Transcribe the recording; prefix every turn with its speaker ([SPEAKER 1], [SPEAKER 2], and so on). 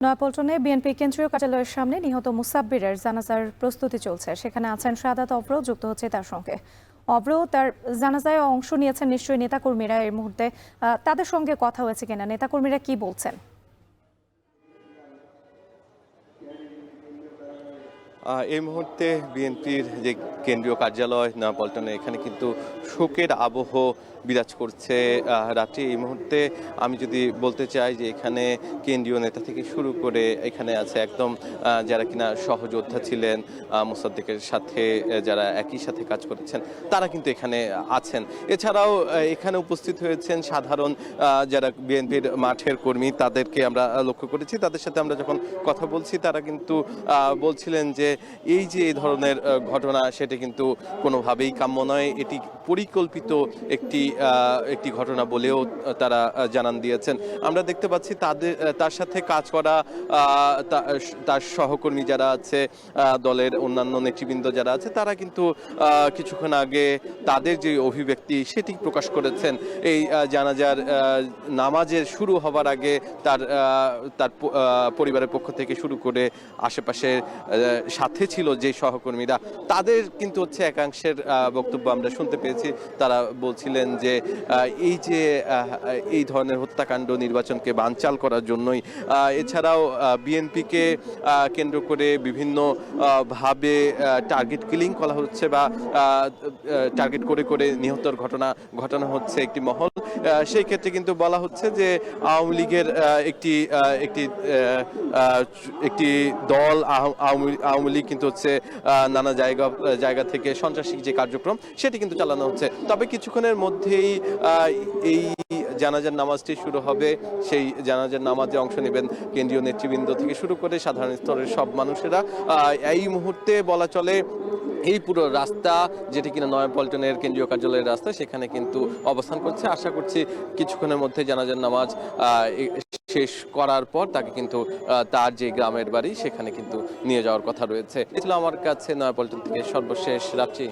[SPEAKER 1] নয়াপল্টনে বিএনপি কেন্দ্রীয় কার্যালয়ের সামনে নিহত মুসাব্বিরের জানাজার প্রস্তুতি চলছে। সেখানে আছেন সাদাত অভ্র, যুক্ত হচ্ছে তার সঙ্গে। অভ্র, তার জানাজায় অংশ নিয়েছেন নিশ্চয়ই নেতাকর্মীরা। এই মুহূর্তে তাদের সঙ্গে কথা হয়েছে কিনা, নেতাকর্মীরা কি বলছেন?
[SPEAKER 2] এই মুহূর্তে বিএনপির যে কেন্দ্রীয় কার্যালয় নয়াপল্টনে, এখানে কিন্তু শোকের আবহ বিরাজ করছে। রাত্রি এই মুহূর্তে আমি যদি বলতে চাই যে এখানে কেন্দ্রীয় নেতা থেকে শুরু করে এখানে আছে একদম যারা কিনা সহযোদ্ধা ছিলেন মোসাদ্দেকের সাথে, যারা একই সাথে কাজ করেছেন, তারা কিন্তু এখানে আছেন। এছাড়াও এখানে উপস্থিত হয়েছেন সাধারণ যারা বিএনপির মাঠের কর্মী, তাদেরকে আমরা লক্ষ্য করেছি। তাদের সাথে আমরা যখন কথা বলছি, তারা কিন্তু বলছিলেন যে এই যে এই ধরনের ঘটনা, সেটা কিন্তু কোনোভাবেই কাম্য নয়। এটি পরিকল্পিত একটি ঘটনা বলেও তারা জানান দিয়েছেন। আমরা দেখতে পাচ্ছি তার সাথে কাজ করা তার সহকর্মী যারা আছে, দলের অন্যান্য নেতৃবৃন্দ যারা আছে, তারা কিন্তু কিছুক্ষণ আগে তাদের যে অভিব্যক্তি সেটি প্রকাশ করেছেন। এই জানাজার নামাজের শুরু হবার আগে তার পরিবারের পক্ষ থেকে শুরু করে আশেপাশের সাথে ছিল যে সহকর্মীরা, তাদের কিন্তু হচ্ছে একাংশের বক্তব্য আমরা শুনতে পেয়েছি। তারা বলছিলেন যে এই ধরনের হত্যাকাণ্ড নির্বাচনকে বানচাল করার জন্যই। এছাড়াও বিএনপিকে কেন্দ্র করে বিভিন্ন ভাবে টার্গেট কিলিং করা হচ্ছে বা টার্গেট করে করে নিহতর ঘটনা হচ্ছে একটি মহল। সেই ক্ষেত্রে কিন্তু বলা হচ্ছে যে আওয়ামী লীগের একটি দল, আওয়ামী লীগ কিন্তু হচ্ছে নানা জায়গা থেকে সন্ত্রাসী যে কার্যক্রম সেটি কিন্তু চালানো হচ্ছে। তবে কিছুক্ষণের মধ্যেই এই জানাজার নামাজটি শুরু হবে। সেই জানাজার নামাজে অংশ নেবেন কেন্দ্রীয় নেতৃবৃন্দ থেকে শুরু করে সাধারণ স্তরের সব মানুষেরা। এই মুহূর্তে বলা চলে এই পুরো রাস্তা, যেটি কিনা নয়াপল্টনের কেন্দ্রীয় কার্যালয়ের রাস্তা, সেখানে কিন্তু অবস্থান করছে। আশা করছি কিছুক্ষণের মধ্যে জানাজার নামাজ শেষ করার পর তাকে কিন্তু তার যে গ্রামের বাড়ি সেখানে কিন্তু নিয়ে যাওয়ার কথা রয়েছে। এ ছিল আমার কাছে নয়াপল্টন থেকে সর্বশেষ রাত্রি।